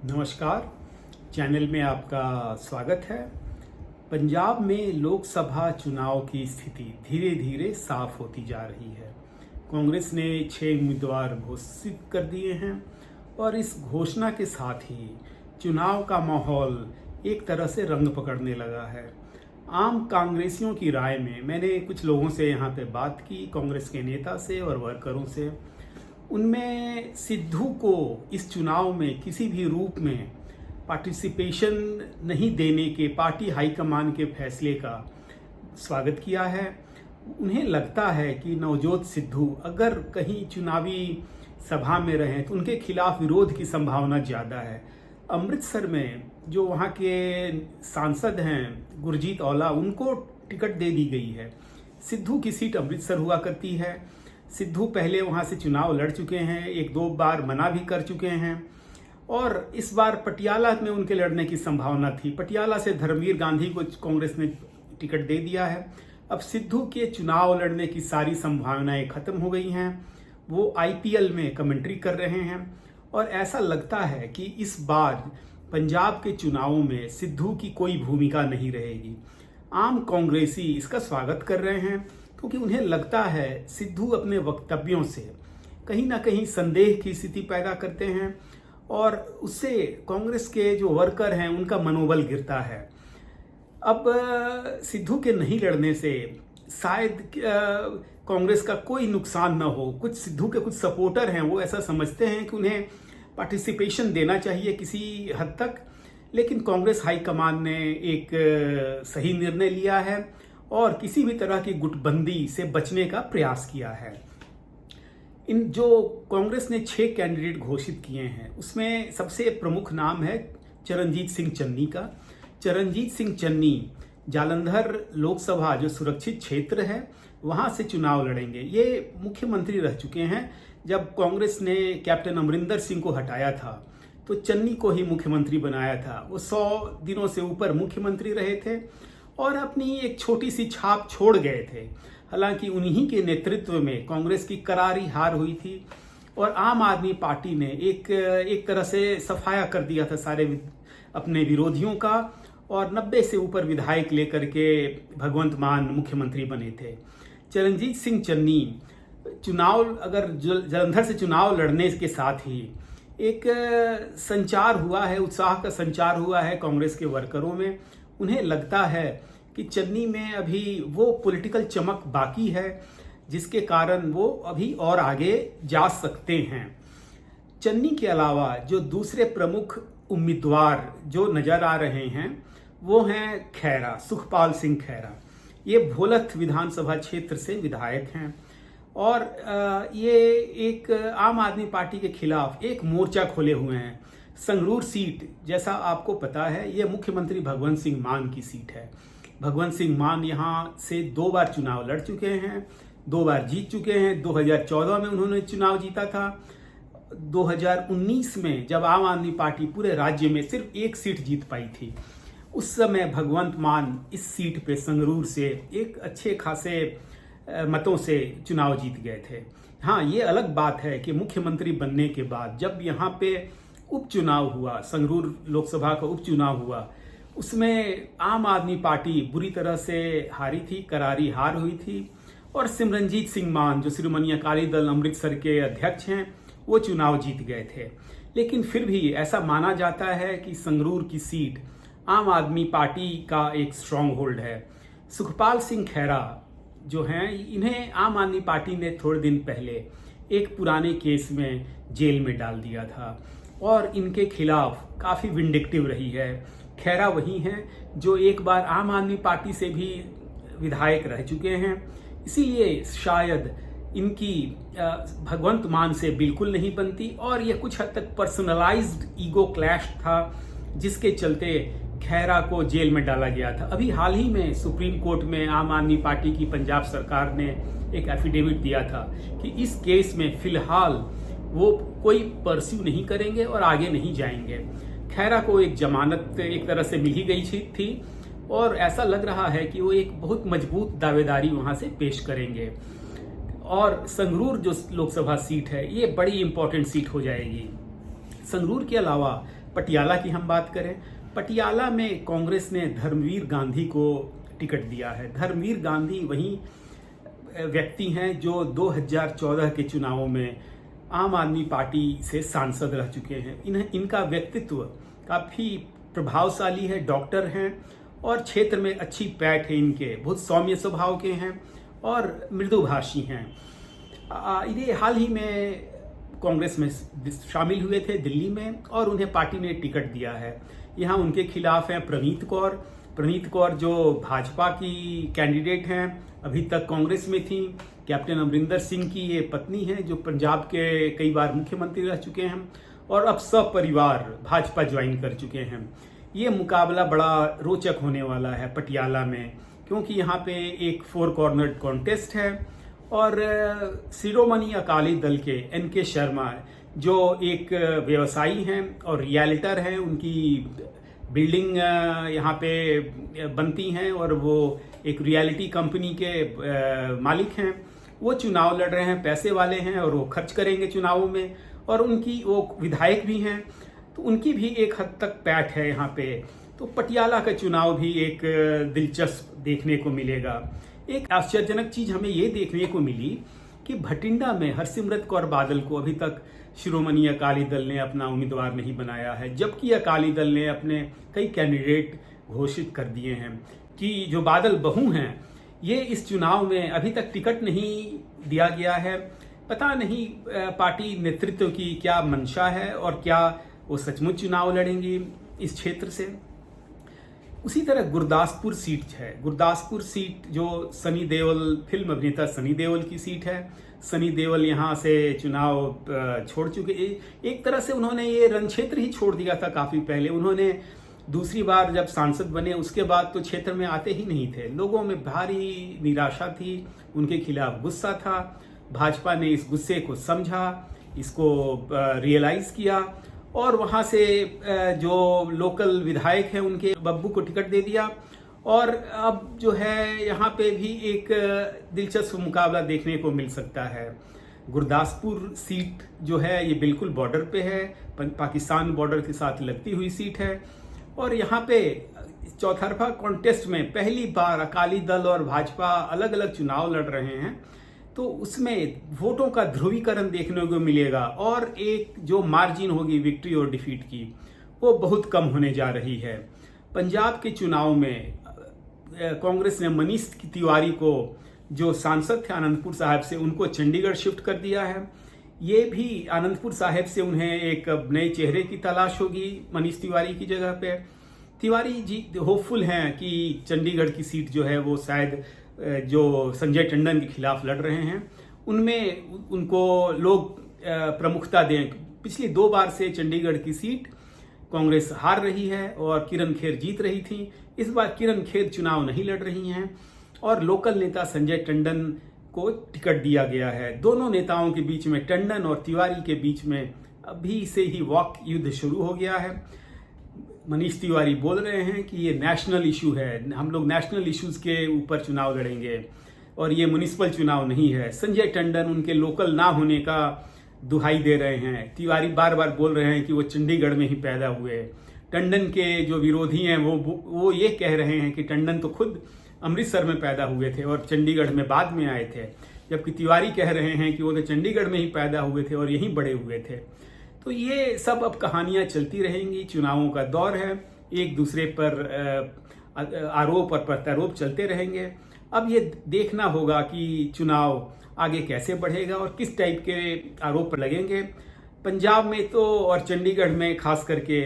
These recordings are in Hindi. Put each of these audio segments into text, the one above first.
नमस्कार। चैनल में आपका स्वागत है। पंजाब में लोकसभा चुनाव की स्थिति धीरे धीरे साफ होती जा रही है। कांग्रेस ने 6 उम्मीदवार घोषित कर दिए हैं और इस घोषणा के साथ ही चुनाव का माहौल एक तरह से रंग पकड़ने लगा है। आम कांग्रेसियों की राय में मैंने कुछ लोगों से यहाँ पे बात की, कांग्रेस के नेता से और वर्करों से। उनमें सिद्धू को इस चुनाव में किसी भी रूप में पार्टिसिपेशन नहीं देने के पार्टी हाईकमान के फैसले का स्वागत किया है। उन्हें लगता है कि नवजोत सिद्धू अगर कहीं चुनावी सभा में रहें तो उनके खिलाफ विरोध की संभावना ज़्यादा है। अमृतसर में जो वहाँ के सांसद हैं गुरजीत औला, उनको टिकट दे दी गई है। सिद्धू की सीट अमृतसर हुआ करती है। सिद्धू पहले वहाँ से चुनाव लड़ चुके हैं, 1-2 बार मना भी कर चुके हैं और इस बार पटियाला में उनके लड़ने की संभावना थी। पटियाला से धर्मवीर गांधी को कांग्रेस ने टिकट दे दिया है। अब सिद्धू के चुनाव लड़ने की सारी संभावनाएं खत्म हो गई हैं। वो आईपीएल में कमेंट्री कर रहे हैं और ऐसा लगता है कि इस बार पंजाब के चुनावों में सिद्धू की कोई भूमिका नहीं रहेगी। आम कांग्रेसी इसका स्वागत कर रहे हैं क्योंकि उन्हें लगता है सिद्धू अपने वक्तव्यों से कहीं ना कहीं संदेह की स्थिति पैदा करते हैं और उससे कांग्रेस के जो वर्कर हैं उनका मनोबल गिरता है। अब सिद्धू के नहीं लड़ने से शायद कांग्रेस का कोई नुकसान न हो। कुछ सिद्धू के कुछ सपोर्टर हैं, वो ऐसा समझते हैं कि उन्हें पार्टिसिपेशन देना चाहिए किसी हद तक, लेकिन कांग्रेस हाईकमान ने एक सही निर्णय लिया है और किसी भी तरह की गुटबंदी से बचने का प्रयास किया है। इन जो कांग्रेस ने 6 कैंडिडेट घोषित किए हैं उसमें सबसे प्रमुख नाम है चरणजीत सिंह चन्नी का। चरणजीत सिंह चन्नी जालंधर लोकसभा जो सुरक्षित क्षेत्र है वहां से चुनाव लड़ेंगे। ये मुख्यमंत्री रह चुके हैं। जब कांग्रेस ने कैप्टन अमरिंदर सिंह को हटाया था तो चन्नी को ही मुख्यमंत्री बनाया था। वो 100 दिनों से ऊपर मुख्यमंत्री रहे थे और अपनी एक छोटी सी छाप छोड़ गए थे। हालांकि उन्हीं के नेतृत्व में कांग्रेस की करारी हार हुई थी और आम आदमी पार्टी ने एक तरह से सफाया कर दिया था सारे अपने विरोधियों का और 90 से ऊपर विधायक लेकर के भगवंत मान मुख्यमंत्री बने थे। चरणजीत सिंह चन्नी चुनाव अगर जालंधर से चुनाव लड़ने के साथ ही एक संचार हुआ है, उत्साह का संचार हुआ है कांग्रेस के वर्करों में। उन्हें लगता है कि चन्नी में अभी वो पॉलिटिकल चमक बाकी है जिसके कारण वो अभी और आगे जा सकते हैं। चन्नी के अलावा जो दूसरे प्रमुख उम्मीदवार जो नजर आ रहे हैं वो हैं खैरा, सुखपाल सिंह खैरा। ये भोलथ विधानसभा क्षेत्र से विधायक हैं और ये एक आम आदमी पार्टी के खिलाफ एक मोर्चा खोले हुए हैं। संगरूर सीट, जैसा आपको पता है, ये मुख्यमंत्री भगवंत सिंह मान की सीट है। भगवंत सिंह मान यहाँ से 2 बार चुनाव लड़ चुके हैं, 2 बार जीत चुके हैं। 2014 में उन्होंने चुनाव जीता था। 2019 में जब आम आदमी पार्टी पूरे राज्य में सिर्फ 1 सीट जीत पाई थी, उस समय भगवंत मान इस सीट पे संगरूर से एक अच्छे खासे मतों से चुनाव जीत गए थे। हाँ, ये अलग बात है कि मुख्यमंत्री बनने के बाद जब यहाँ पे उपचुनाव हुआ, संगरूर लोकसभा का उपचुनाव हुआ, उसमें आम आदमी पार्टी बुरी तरह से हारी थी, करारी हार हुई थी और सिमरनजीत सिंह मान जो शिरोमणि अकाली दल अमृतसर के अध्यक्ष हैं वो चुनाव जीत गए थे। लेकिन फिर भी ऐसा माना जाता है कि संगरूर की सीट आम आदमी पार्टी का एक स्ट्रॉन्ग होल्ड है। सुखपाल सिंह खैरा जो हैं, इन्हें आम आदमी पार्टी ने थोड़े दिन पहले एक पुराने केस में जेल में डाल दिया था और इनके खिलाफ काफ़ी विंडिक्टिव रही है। खैरा वही हैं जो एक बार आम आदमी पार्टी से भी विधायक रह चुके हैं, इसीलिए शायद इनकी भगवंत मान से बिल्कुल नहीं बनती और यह कुछ हद तक पर्सनलाइज्ड ईगो क्लैश था जिसके चलते खैरा को जेल में डाला गया था। अभी हाल ही में सुप्रीम कोर्ट में आम आदमी पार्टी की पंजाब सरकार ने एक एफिडेविट दिया था कि इस केस में फिलहाल वो कोई परस्यू नहीं करेंगे और आगे नहीं जाएंगे। खैरा को एक जमानत एक तरह से मिल ही गई थी और ऐसा लग रहा है कि वो एक बहुत मजबूत दावेदारी वहां से पेश करेंगे और संगरूर जो लोकसभा सीट है ये बड़ी इंपॉर्टेंट सीट हो जाएगी। संगरूर के अलावा पटियाला की हम बात करें, पटियाला में कांग्रेस ने धर्मवीर गांधी को टिकट दिया है। धर्मवीर गांधी वही व्यक्ति हैं जो 2014 के चुनावों में आम आदमी पार्टी से सांसद रह चुके हैं। इनका व्यक्तित्व काफ़ी प्रभावशाली है, डॉक्टर हैं और क्षेत्र में अच्छी पैठ है इनके, बहुत सौम्य स्वभाव के हैं और मृदुभाषी हैं। ये हाल ही में कांग्रेस में शामिल हुए थे दिल्ली में और उन्हें पार्टी ने टिकट दिया है। यहाँ उनके खिलाफ हैं प्रणीत कौर जो भाजपा की कैंडिडेट हैं, अभी तक कांग्रेस में थी। कैप्टन अमरिंदर सिंह की ये पत्नी है जो पंजाब के कई बार मुख्यमंत्री रह चुके हैं और अब सपरिवार भाजपा ज्वाइन कर चुके हैं। ये मुकाबला बड़ा रोचक होने वाला है पटियाला में, क्योंकि यहाँ पे एक 4 कॉर्नर कॉन्टेस्ट है और शिरोमणि अकाली दल के NK शर्मा जो एक व्यवसायी हैं और रियल्टर हैं, उनकी बिल्डिंग यहाँ पे बनती हैं और वो एक रियलिटी कंपनी के मालिक हैं। वो चुनाव लड़ रहे हैं, पैसे वाले हैं और वो खर्च करेंगे चुनावों में, और उनकी वो विधायक भी हैं, तो उनकी भी एक हद तक पैठ है यहाँ पे। तो पटियाला का चुनाव भी एक दिलचस्प देखने को मिलेगा। एक आश्चर्यजनक चीज हमें ये देखने को मिली कि भटिंडा में हरसिमरत कौर बादल को अभी तक शिरोमणि अकाली दल ने अपना उम्मीदवार नहीं बनाया है, जबकि अकाली दल ने अपने कई कैंडिडेट घोषित कर दिए हैं। कि जो बादल बहू हैं ये इस चुनाव में अभी तक टिकट नहीं दिया गया है। पता नहीं पार्टी नेतृत्व की क्या मंशा है और क्या वो सचमुच चुनाव लड़ेंगी इस क्षेत्र से। उसी तरह गुरदासपुर सीट है। गुरदासपुर सीट जो सनी देओल, फिल्म अभिनेता सनी देओल की सीट है। सनी देओल यहाँ से चुनाव छोड़ चुके, एक तरह से उन्होंने ये रण क्षेत्र ही छोड़ दिया था काफी पहले। उन्होंने दूसरी बार जब सांसद बने उसके बाद तो क्षेत्र में आते ही नहीं थे। लोगों में भारी निराशा थी, उनके खिलाफ गुस्सा था। भाजपा ने इस गुस्से को समझा, इसको रियलाइज किया और वहां से जो लोकल विधायक हैं उनके बब्बू को टिकट दे दिया। और अब जो है यहाँ पे भी एक दिलचस्प मुकाबला देखने को मिल सकता है। गुरदासपुर सीट जो है ये बिल्कुल बॉर्डर पे है, पाकिस्तान बॉर्डर के साथ लगती हुई सीट है और यहाँ पे चौतरफा कॉन्टेस्ट में पहली बार अकाली दल और भाजपा अलग अलग चुनाव लड़ रहे हैं, तो उसमें वोटों का ध्रुवीकरण देखने को मिलेगा और एक जो मार्जिन होगी विक्ट्री और डिफीट की वो बहुत कम होने जा रही है। पंजाब के चुनाव में कांग्रेस ने मनीष तिवारी को जो सांसद थे आनंदपुर साहिब से, उनको चंडीगढ़ शिफ्ट कर दिया है। ये भी आनंदपुर साहिब से उन्हें एक नए चेहरे की तलाश होगी मनीष तिवारी की जगह पे। तिवारी जी होपफुल हैं कि चंडीगढ़ की सीट जो है वो शायद जो संजय टंडन के खिलाफ लड़ रहे हैं उनमें उनको लोग प्रमुखता दें। पिछली 2 बार से चंडीगढ़ की सीट कांग्रेस हार रही है और किरण खेर जीत रही थी। इस बार किरण खेर चुनाव नहीं लड़ रही हैं और लोकल नेता संजय टंडन को टिकट दिया गया है। दोनों नेताओं के बीच में, टंडन और तिवारी के बीच में अभी से ही वॉक युद्ध शुरू हो गया है। मनीष तिवारी बोल रहे हैं कि ये नेशनल इशू है, हम लोग नेशनल इश्यूज के ऊपर चुनाव लड़ेंगे और ये म्युनिसिपल चुनाव नहीं है। संजय टंडन उनके लोकल ना होने का दुहाई दे रहे हैं। तिवारी बार बार बोल रहे हैं कि वो चंडीगढ़ में ही पैदा हुए। टंडन के जो विरोधी हैं वो ये कह रहे हैं कि टंडन तो खुद अमृतसर में पैदा हुए थे और चंडीगढ़ में बाद में आए थे, जबकि तिवारी कह रहे हैं कि वो तो चंडीगढ़ में ही पैदा हुए थे और यहीं बड़े हुए थे। तो ये सब अब कहानियां चलती रहेंगी। चुनावों का दौर है, एक दूसरे पर आरोप और प्रत्यारोप चलते रहेंगे। अब ये देखना होगा कि चुनाव आगे कैसे बढ़ेगा और किस टाइप के आरोप लगेंगे। पंजाब में तो और चंडीगढ़ में खास करके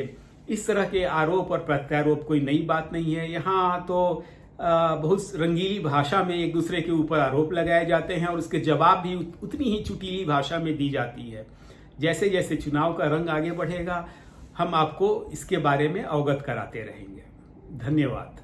इस तरह के आरोप और प्रत्यारोप कोई नई बात नहीं है। यहाँ तो बहुत रंगीली भाषा में एक दूसरे के ऊपर आरोप लगाए जाते हैं और उसके जवाब भी उतनी ही चुटीली भाषा में दी जाती है। जैसे जैसे चुनाव का रंग आगे बढ़ेगा हम आपको इसके बारे में अवगत कराते रहेंगे। धन्यवाद।